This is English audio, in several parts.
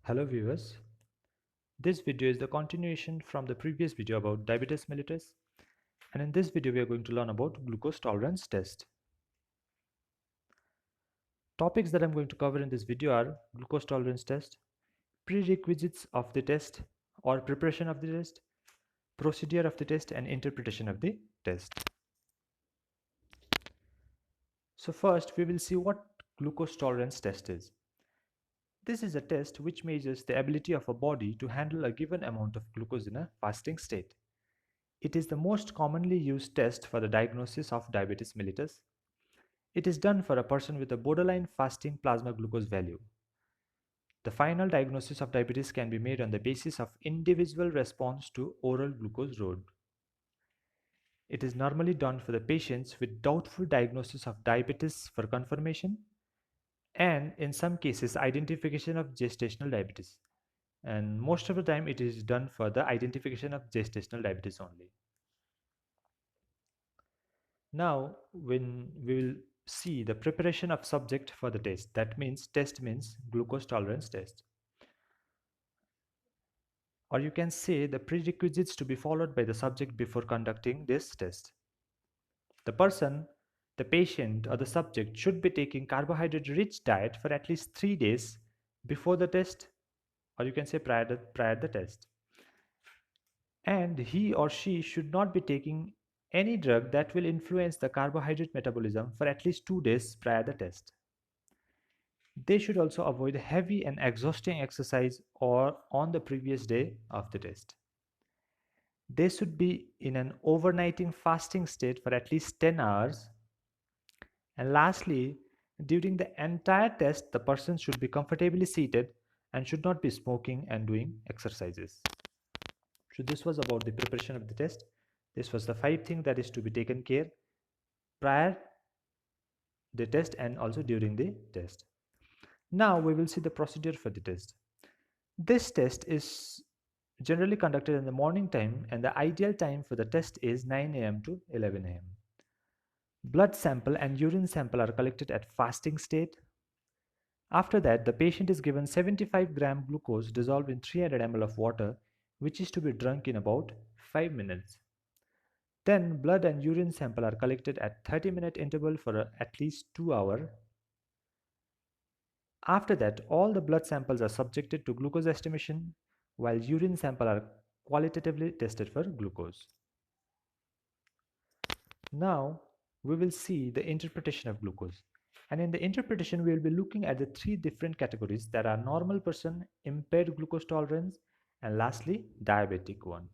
Hello viewers, this video is the continuation from the previous video about diabetes mellitus, and in this video we are going to learn about glucose tolerance test. Topics that I'm going to cover in this video are glucose tolerance test, prerequisites of the test or preparation of the test, procedure of the test and interpretation of the test. So first we will see what glucose tolerance test is. This is a test which measures the ability of a body to handle a given amount of glucose in a fasting state. It is the most commonly used test for the diagnosis of diabetes mellitus. It is done for a person with a borderline fasting plasma glucose value. The final diagnosis of diabetes can be made on the basis of individual response to oral glucose load. It is normally done for the patients with doubtful diagnosis of diabetes for confirmation and in some cases identification of gestational diabetes. And most of the time it is done for the identification of gestational diabetes only. Now, when we will see the preparation of subject for the test, that means test means glucose tolerance test. Or you can say the prerequisites to be followed by the subject before conducting this test. The person, the patient or the subject should be taking carbohydrate rich diet for at least 3 days before the test, or you can say prior the test. And he or she should not be taking any drug that will influence the carbohydrate metabolism for at least 2 days prior the test. They should also avoid heavy and exhausting exercise or on the previous day of the test. They should be in an overnighting fasting state for at least 10 hours. And lastly, during the entire test, the person should be comfortably seated and should not be smoking and doing exercises. So this was about the preparation of the test. This was the 5 things that is to be taken care prior the test and also during the test. Now we will see the procedure for the test. This test is generally conducted in the morning time and the ideal time for the test is 9 a.m. to 11 a.m. Blood sample and urine sample are collected at fasting state. After that, the patient is given 75 gram glucose dissolved in 300 ml of water, which is to be drunk in about 5 minutes. Then blood and urine sample are collected at 30-minute interval for at least 2 hours. After that, all the blood samples are subjected to glucose estimation while urine sample are qualitatively tested for glucose. Now we will see the interpretation of glucose. And in the interpretation, we will be looking at the 3 different categories that are normal person, impaired glucose tolerance, and lastly, diabetic one.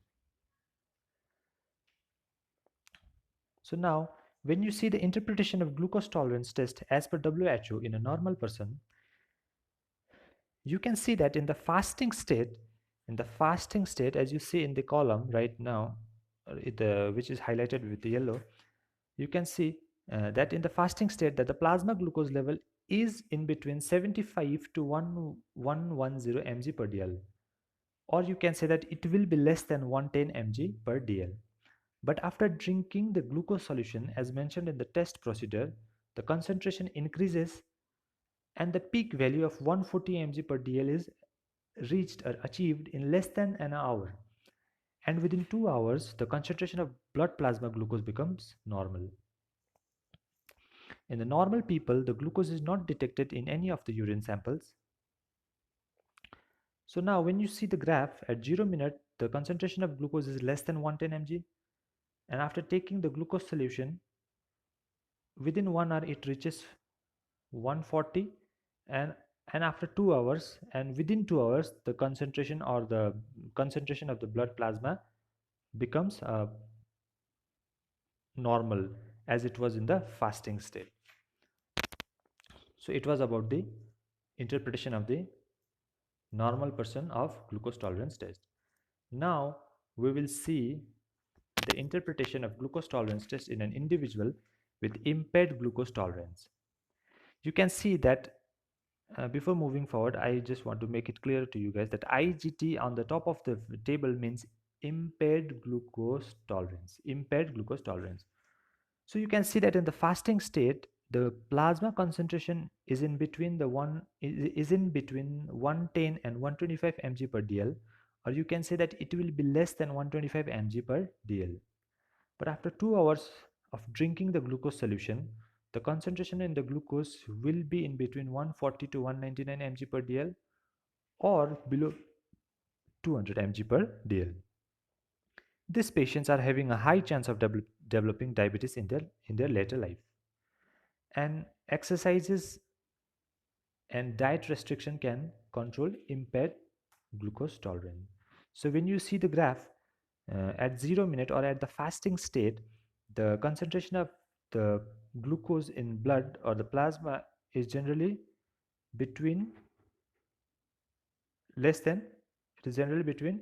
So now, when you see the interpretation of glucose tolerance test as per WHO in a normal person, you can see that in the fasting state, as you see in the column right now, which is highlighted with the yellow, you can see that in the fasting state that the plasma glucose level is in between 75 to 1110 mg per dl, or you can say that it will be less than 110 mg per dl. But after drinking the glucose solution as mentioned in the test procedure, the concentration increases and the peak value of 140 mg per dl is reached or achieved in less than an hour. And within 2 hours, the concentration of blood plasma glucose becomes normal. In the normal people, the glucose is not detected in any of the urine samples. So now when you see the graph at 0 minute, the concentration of glucose is less than 110 mg. And after taking the glucose solution, within 1 hour it reaches 140, and after 2 hours and within 2 hours the concentration of the blood plasma becomes normal as it was in the fasting state. So it was about the interpretation of the normal person of glucose tolerance test. Now we will see the interpretation of glucose tolerance test in an individual with impaired glucose tolerance. You can see that before moving forward, I just want to make it clear to you guys that IGT on the top of the table means impaired glucose tolerance. Impaired glucose tolerance. So you can see that in the fasting state, the plasma concentration is in between the one is in between 110 and 125 mg per dl, or you can say that it will be less than 125 mg per dl. But after 2 hours of drinking the glucose solution, the concentration in the glucose will be in between 140 to 199 mg per dl or below 200 mg per dl. These patients are having a high chance of developing diabetes in their later life. And exercises and diet restriction can control impaired glucose tolerance. So when you see the graph at 0 minute or at the fasting state, the concentration of the glucose in blood or the plasma is generally between less than it is generally between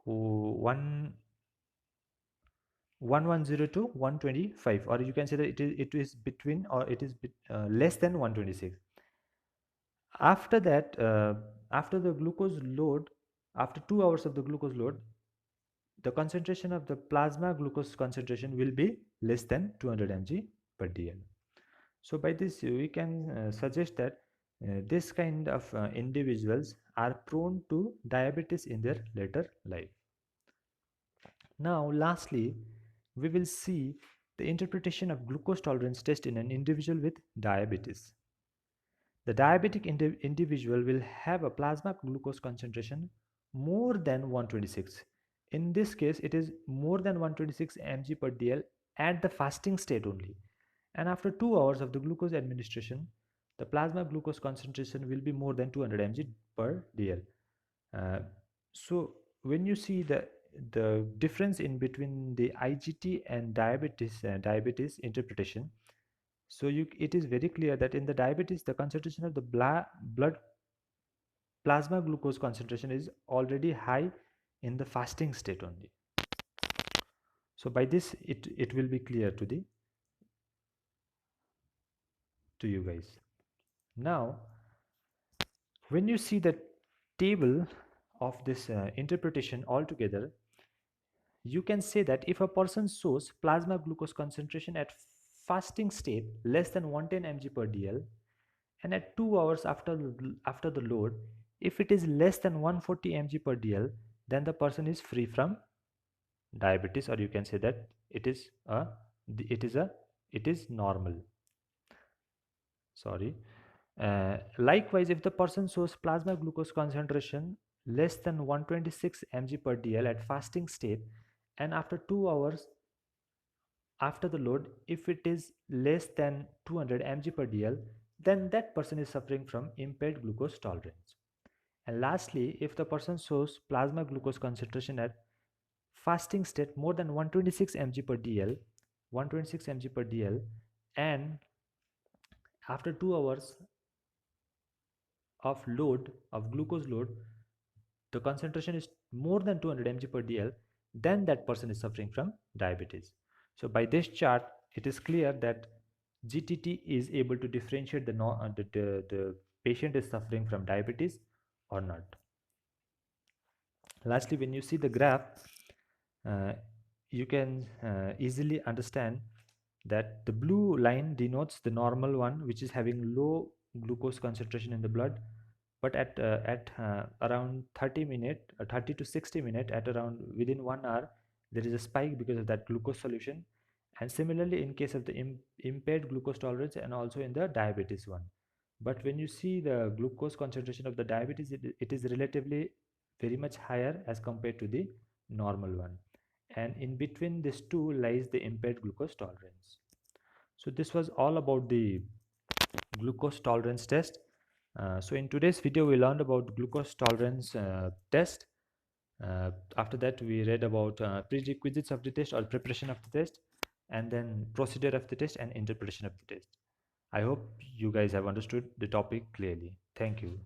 1 1100 to 125, or you can say that it is between, or it is less than 126. After that, after the glucose load, after 2 hours of the glucose load, the concentration of the plasma glucose concentration will be less than 200 mg per dl. So by this we can suggest that this kind of individuals are prone to diabetes in their later life. Now lastly, we will see the interpretation of glucose tolerance test in an individual with diabetes. The diabetic individual will have a plasma glucose concentration more than 126. In this case, it is more than 126 mg per dl at the fasting state only. And after 2 hours of the glucose administration, the plasma glucose concentration will be more than 200 mg per dl. So when you see the difference in between the IGT and diabetes interpretation, so it is very clear that in the diabetes, the concentration of the blood plasma glucose concentration is already high in the fasting state only. So by this, it will be clear to you guys. Now, when you see the table of this interpretation altogether, you can say that if a person shows plasma glucose concentration at fasting state less than 110 mg per dl, and at 2 hours after the load, if it is less than 140 mg per dl, then the person is free from diabetes, or you can say that it is a it is normal. Sorry. Likewise, if the person shows plasma glucose concentration less than 126 mg per dl at fasting state, and after 2 hours after the load, if it is less than 200 mg per dl, then that person is suffering from impaired glucose tolerance. And lastly, if the person shows plasma glucose concentration at fasting state more than 126 mg per dl, 126 mg per dl, and after 2 hours of glucose load, the concentration is more than 200 mg per dl, then that person is suffering from diabetes. So by this chart, it is clear that GTT is able to differentiate the patient is suffering from diabetes or not. Lastly, when you see the graph, uh, you can easily understand that the blue line denotes the normal one, which is having low glucose concentration in the blood, but at around 30 to 60 minutes, at around within 1 hour, there is a spike because of that glucose solution. And similarly in case of the impaired glucose tolerance, and also in the diabetes one. But when you see the glucose concentration of the diabetes, it is relatively very much higher as compared to the normal one, and in between these two lies the impaired glucose tolerance. So this was all about the glucose tolerance test. So in today's video, we learned about glucose tolerance test. After that, we read about prerequisites of the test or preparation of the test, and then procedure of the test and interpretation of the test. I hope you guys have understood the topic clearly. Thank you.